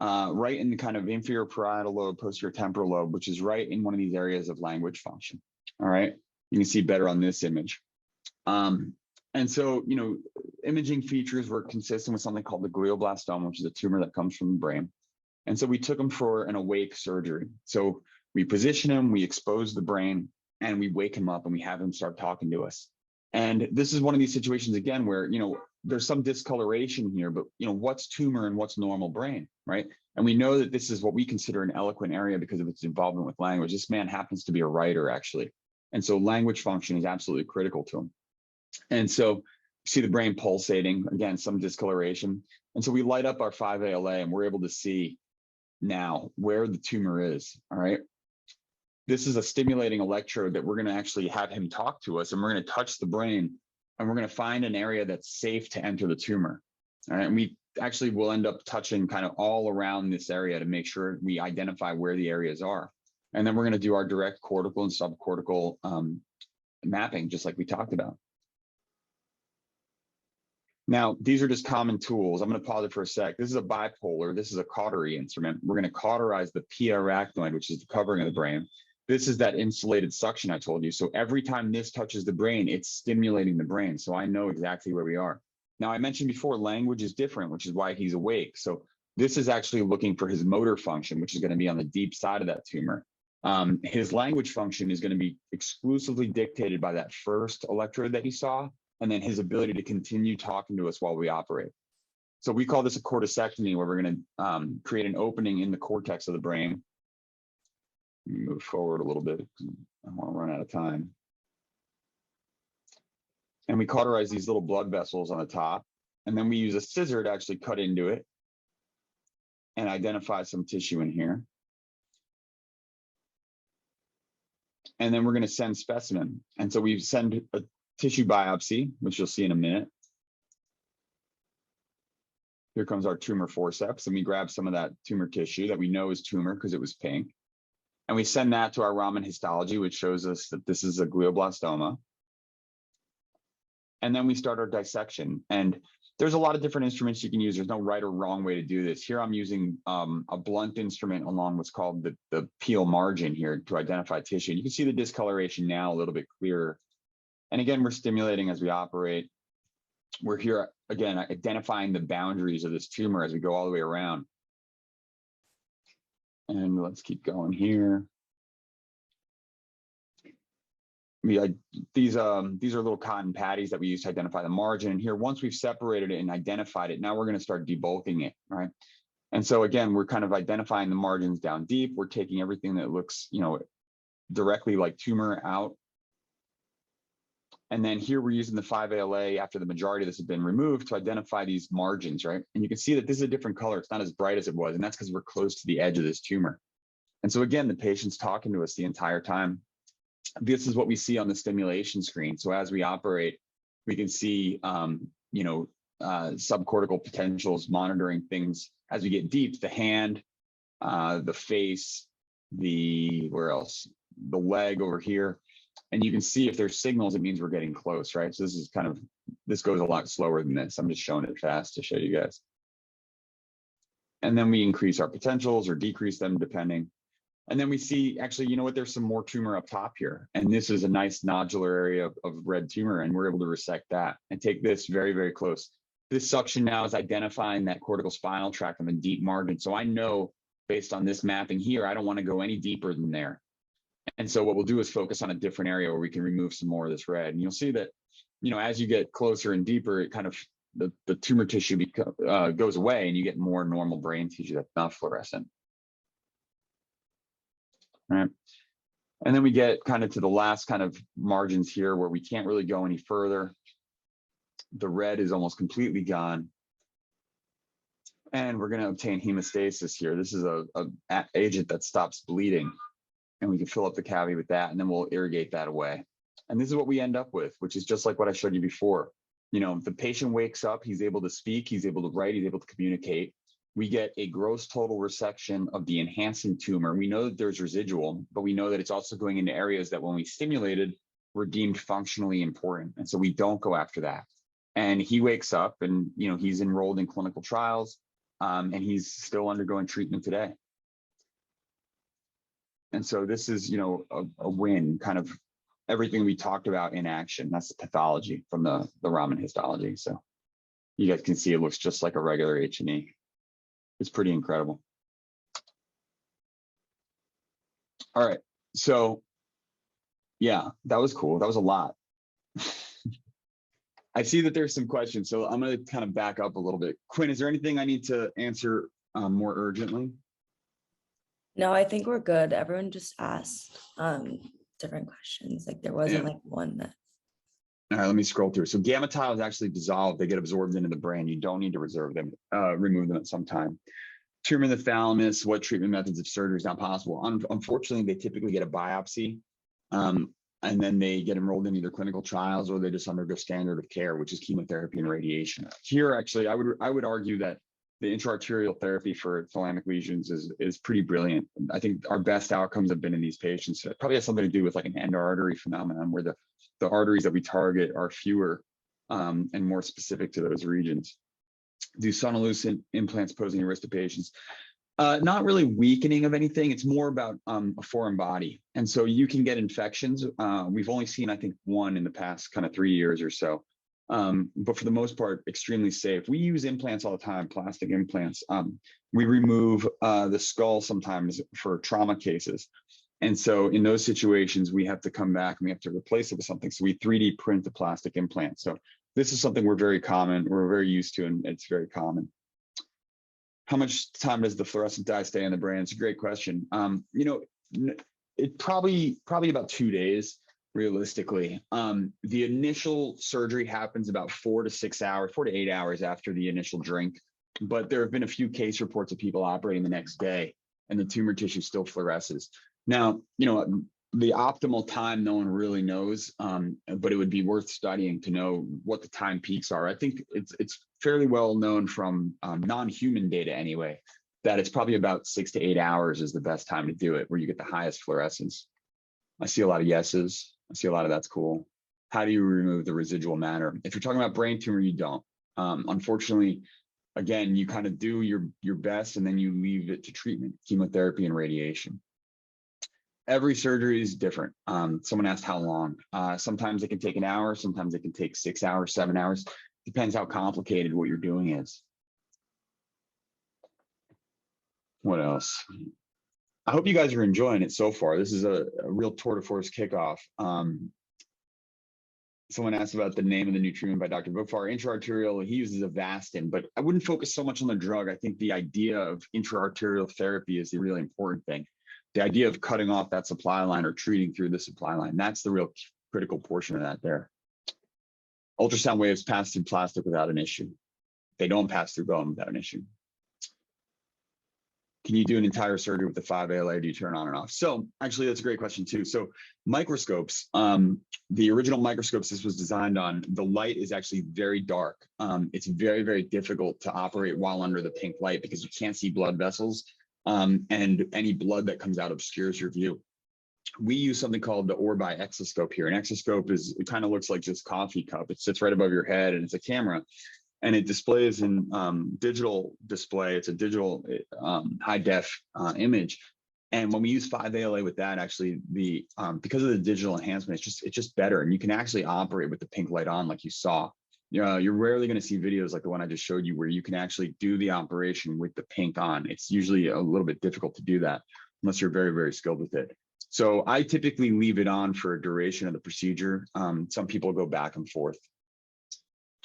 right in the kind of inferior parietal lobe, posterior temporal lobe, which is right in one of these areas of language function. All right, you can see better on this image. And so, imaging features were consistent with something called the glioblastoma, which is a tumor that comes from the brain. And so we took him for an awake surgery. So we position him, we expose the brain, and we wake him up and we have him start talking to us. And this is one of these situations, again, where, there's some discoloration here, but, what's tumor and what's normal brain, right? And we know that this is what we consider an eloquent area because of its involvement with language. This man happens to be a writer, actually. And so language function is absolutely critical to him. And so you see the brain pulsating, again, some discoloration. And so we light up our 5-ALA and we're able to see now where the tumor is, all right? This is a stimulating electrode that we're going to actually have him talk to us, and we're going to touch the brain, and we're going to find an area that's safe to enter the tumor. All right, and we actually will end up touching kind of all around this area to make sure we identify where the areas are. And then we're going to do our direct cortical and subcortical mapping, just like we talked about. Now, these are just common tools. I'm going to pause it for a sec. This is a bipolar. This is a cautery instrument. We're going to cauterize the pia arachnoid, which is the covering of the brain. This is that insulated suction I told you. So every time this touches the brain, it's stimulating the brain. So I know exactly where we are. Now, I mentioned before, language is different, which is why he's awake. So this is actually looking for his motor function, which is going to be on the deep side of that tumor. His language function is going to be exclusively dictated by that first electrode that you saw, and then his ability to continue talking to us while we operate. So we call this a corticectomy, where we're going to create an opening in the cortex of the brain. Let me move forward a little bit. I don't want to run out of time. And we cauterize these little blood vessels on the top, and then we use a scissor to actually cut into it and identify some tissue in here. And then we're going to send specimen. And so we send a tissue biopsy, which you'll see in a minute. Here comes our tumor forceps, and we grab some of that tumor tissue that we know is tumor because it was pink. And we send that to our Raman histology, which shows us that this is a glioblastoma. And then we start our dissection. And there's a lot of different instruments you can use. There's no right or wrong way to do this. Here I'm using a blunt instrument along what's called the peel margin here to identify tissue. And you can see the discoloration now a little bit clearer. And again, we're stimulating as we operate. We're here, again, identifying the boundaries of this tumor as we go all the way around. And let's keep going here. These are little cotton patties that we use to identify the margin. And here, once we've separated it and identified it, now we're going to start debulking it, right? And so again, we're kind of identifying the margins down deep. We're taking everything that looks, directly like tumor out. And then here we're using the 5-ALA after the majority of this has been removed to identify these margins, right? And you can see that this is a different color. It's not as bright as it was. And that's because we're close to the edge of this tumor. And so again, the patient's talking to us the entire time. This is what we see on the stimulation screen. So as we operate, we can see, subcortical potentials monitoring things as we get deep, the hand, the face, where else? The leg over here. And you can see if there's signals, it means we're getting close, right? So this goes a lot slower than this. I'm just showing it fast to show you guys. And then we increase our potentials or decrease them depending. And then we see, actually, you know what, there's some more tumor up top here. And this is a nice nodular area of red tumor, and we're able to resect that and take this very, very close. This suction now is identifying that cortical spinal tract on the deep margin. So I know based on this mapping here, I don't want to go any deeper than there. And so what we'll do is focus on a different area where we can remove some more of this red. And you'll see that, as you get closer and deeper, it kind of, the tumor tissue goes away and you get more normal brain tissue that's not fluorescent. Right. And then we get kind of to the last kind of margins here where we can't really go any further. The red is almost completely gone. And we're going to obtain hemostasis here. This is a agent that stops bleeding. And we can fill up the cavity with that, and then we'll irrigate that away. And this is what we end up with, which is just like what I showed you before. The patient wakes up, he's able to speak, he's able to write, he's able to communicate. We get a gross total resection of the enhancing tumor. We know that there's residual, but we know that it's also going into areas that when we stimulated were deemed functionally important. And so we don't go after that. And he wakes up and, he's enrolled in clinical trials. and he's still undergoing treatment today. And so this is, you know, a win, kind of everything we talked about in action. That's the pathology from the Raman histology. So you guys can see it looks just like a regular H&E. It's pretty incredible. All right, so yeah, that was cool. That was a lot. I see that there's some questions, so I'm going to kind of back up a little bit. Quinn, is there anything I need to answer more urgently? No, I think we're good. Everyone just asked different questions. Like there wasn't like one that. All right, let me scroll through. So gamma tiles actually dissolve. They get absorbed into the brain. You don't need to reserve them, remove them at some time. Tumor in the thalamus, what treatment methods of surgery is not possible? Unfortunately, they typically get a biopsy, and then they get enrolled in either clinical trials or they just undergo standard of care, which is chemotherapy and radiation. Here, actually, I would argue that the intraarterial therapy for thalamic lesions is pretty brilliant. I think our best outcomes have been in these patients. It probably has something to do with like an end artery phenomenon where the arteries that we target are fewer and more specific to those regions. Do sonillucent implants pose any risk to patients? Not really weakening of anything. It's more about a foreign body. And so you can get infections. We've only seen, I think, one in the past kind of 3 years or so. But for the most part, extremely safe. We use implants all the time, plastic implants. We remove the skull sometimes for trauma cases. And so in those situations, we have to come back and we have to replace it with something. So we 3D print the plastic implant. So this is something we're very used to, and it's very common. How much time does the fluorescent dye stay in the brain? It's a great question. You know, it probably about 2 days, realistically. The initial surgery happens about 4 to 8 hours after the initial drink. But there have been a few case reports of people operating the next day and the tumor tissue still fluoresces. Now, you know, the optimal time, no one really knows, but it would be worth studying to know what the time peaks are. I think it's fairly well known from non-human data anyway, that it's probably about 6 to 8 hours is the best time to do it, where you get the highest fluorescence. I see a lot of yeses. I see a lot of that's cool. How do you remove the residual matter? If you're talking about brain tumor, you don't. Unfortunately, again, you kind of do your best and then you leave it to treatment, chemotherapy and radiation. Every surgery is different. Someone asked how long. Sometimes it can take an hour. Sometimes it can take 6 hours, 7 hours. Depends how complicated what you're doing is. What else? I hope you guys are enjoying it so far. This is a real tour de force kickoff. Someone asked about the name of the new treatment by Dr. Bofar. Intraarterial, he uses Avastin, but I wouldn't focus so much on the drug. I think the idea of intraarterial therapy is the really important thing. The idea of cutting off that supply line or treating through the supply line, that's the real critical portion of that there. Ultrasound waves pass through plastic without an issue. They don't pass through bone without an issue. Can you do an entire surgery with the 5-ALA? Do you turn on and off? So actually, that's a great question too. So microscopes, the original microscopes this was designed on, the light is actually very dark. It's very, very difficult to operate while under the pink light because you can't see blood vessels. And any blood that comes out obscures your view. We use something called the Orbi exoscope here. An exoscope it kind of looks like this coffee cup. It sits right above your head and it's a camera and it displays in digital display. It's a digital high def image. And when we use 5-ALA with that, actually because of the digital enhancement, it's just better. And you can actually operate with the pink light on like you saw. You're rarely going to see videos like the one I just showed you where you can actually do the operation with the pink on. It's usually a little bit difficult to do that unless you're very, very skilled with it. So I typically leave it on for a duration of the procedure. Some people go back and forth.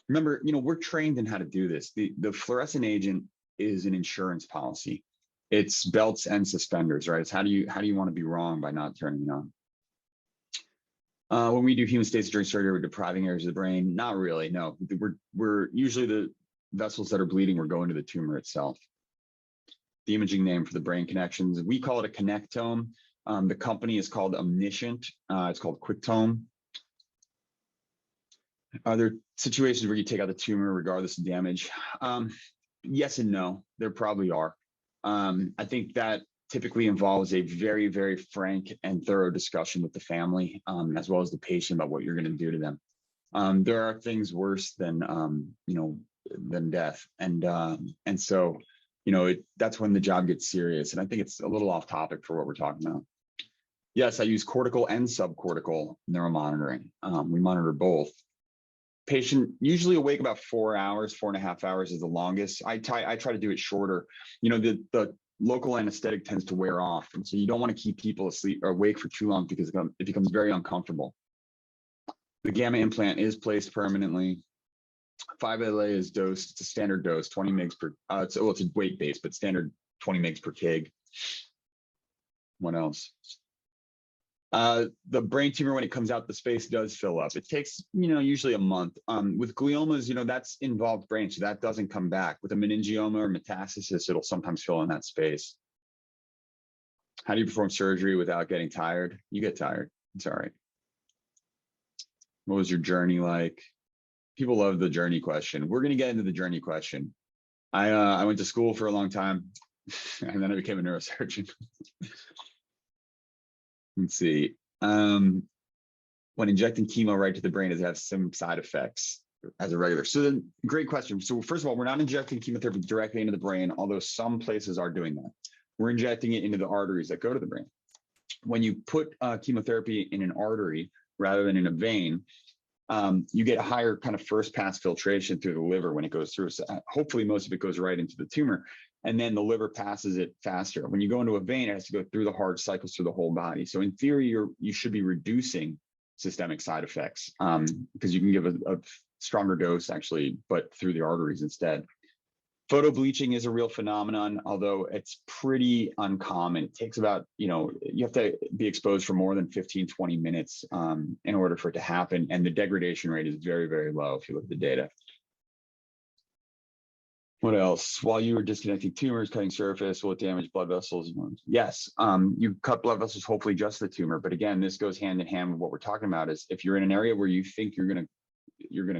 Remember, we're trained in how to do this. The fluorescent agent is an insurance policy. It's belts and suspenders, right? It's how do you want to be wrong by not turning it on? When we do hemostasis during surgery, we're depriving areas of the brain. Not really, no. We're usually the vessels that are bleeding, we're going to the tumor itself. The imaging name for the brain connections, we call it a connectome. The company is called Omniscient. It's called QuickTome. Are there situations where you take out the tumor regardless of damage? Yes and no, there probably are. I think that typically involves a very, very frank and thorough discussion with the family, as well as the patient about what you're going to do to them. There are things worse than death, and so that's when the job gets serious. And I think it's a little off topic for what we're talking about. Yes, I use cortical and subcortical neuromonitoring. We monitor both. Patient usually awake about 4 hours, 4.5 hours is the longest. I try to do it shorter. The local anesthetic tends to wear off. And so you don't want to keep people asleep or awake for too long because it becomes very uncomfortable. The gamma implant is placed permanently. 5-LA is dosed. It's a standard dose, 20 mg per, it's a weight-based, but standard 20 mg per kg. What else? The brain tumor, when it comes out, the space does fill up. It takes, usually a month. With gliomas, that's involved brain, so that doesn't come back. With a meningioma or metastasis, it'll sometimes fill in that space. How do you perform surgery without getting tired? You get tired. It's all right. What was your journey like? People love the journey question. We're going to get into the journey question. I went to school for a long time, and then I became a neurosurgeon. Let's see. When injecting chemo right to the brain, does it have some side effects as a regular? So then, great question. So first of all, we're not injecting chemotherapy directly into the brain, although some places are doing that. We're injecting it into the arteries that go to the brain. When you put chemotherapy in an artery rather than in a vein, you get a higher kind of first pass filtration through the liver when it goes through. So hopefully most of it goes right into the tumor, and then the liver passes it faster. When you go into a vein, it has to go through the heart, cycles through the whole body. So in theory, you should be reducing systemic side effects because you can give a stronger dose actually, but through the arteries instead. Photo bleaching is a real phenomenon, although it's pretty uncommon. It takes about, you have to be exposed for more than 15, 20 minutes in order for it to happen. And the degradation rate is very, very low if you look at the data. What else? While you were disconnecting tumors, cutting surface, will it damage blood vessels? Yes, you cut blood vessels, hopefully just the tumor. But again, this goes hand in hand with what we're talking about is if you're in an area where you think you're gonna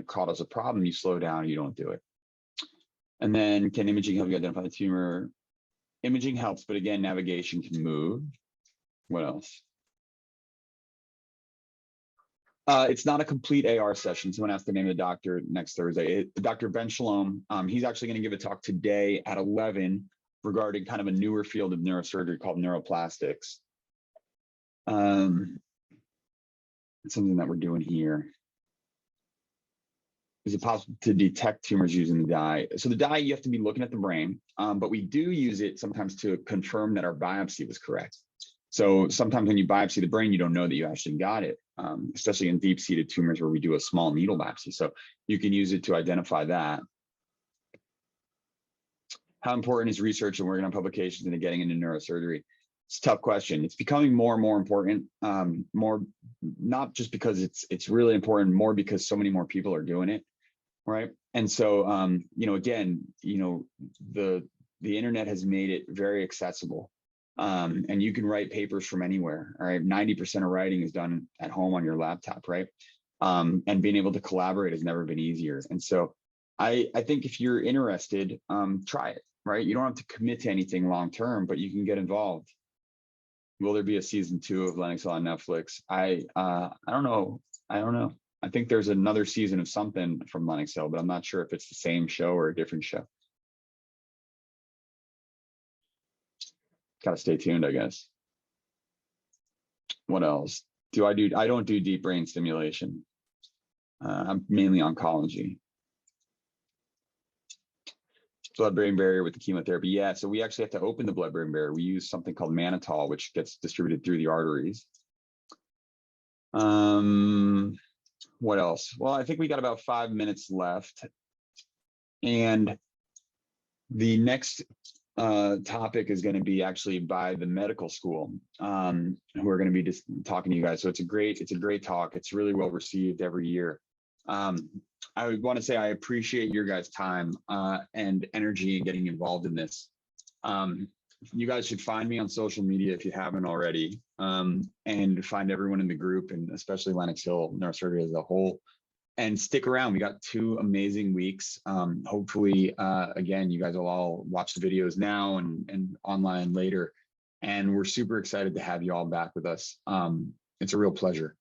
cause a problem, you slow down, you don't do it. And then can imaging help you identify the tumor? Imaging helps, but again, navigation can move. What else? It's not a complete AR session. Someone asked the name of the doctor next Thursday. Dr. Ben Shalom, he's actually going to give a talk today at 11 regarding kind of a newer field of neurosurgery called neuroplastics. It's something that we're doing here. Is it possible to detect tumors using the dye? So the dye, you have to be looking at the brain, but we do use it sometimes to confirm that our biopsy was correct. So sometimes when you biopsy the brain, you don't know that you actually got it, especially in deep-seated tumors where we do a small needle biopsy. So you can use it to identify that. How important is research and working on publications into getting into neurosurgery? It's a tough question. It's becoming more and more important, more not just because it's really important, more because so many more people are doing it, right? And so, again, the internet has made it very accessible. And you can write papers from anywhere, all right? 90% of writing is done at home on your laptop, right? And being able to collaborate has never been easier. And so I think if you're interested, try it, right? You don't have to commit to anything long-term, but you can get involved. Will there be a season 2 of Lennox on Netflix? I don't know. I think there's another season of something from Lennox Hill, but I'm not sure if it's the same show or a different show. Gotta stay tuned, I guess. What else? I don't do deep brain stimulation. I'm mainly oncology. Blood-brain barrier with the chemotherapy. Yeah, so we actually have to open the blood-brain barrier. We use something called mannitol, which gets distributed through the arteries. What else? Well, I think we got about 5 minutes left. And the next topic is going to be actually by the medical school, who are going to be just talking to you guys. So it's a great talk. It's really well received every year. I would want to say I appreciate your guys' time and energy in getting involved in this. You guys should find me on social media if you haven't already, and find everyone in the group, and especially Lennox Hill Neurosurgery as a whole. And stick around. We got 2 amazing weeks. Hopefully, again, you guys will all watch the videos now and online later. And we're super excited to have you all back with us. It's a real pleasure.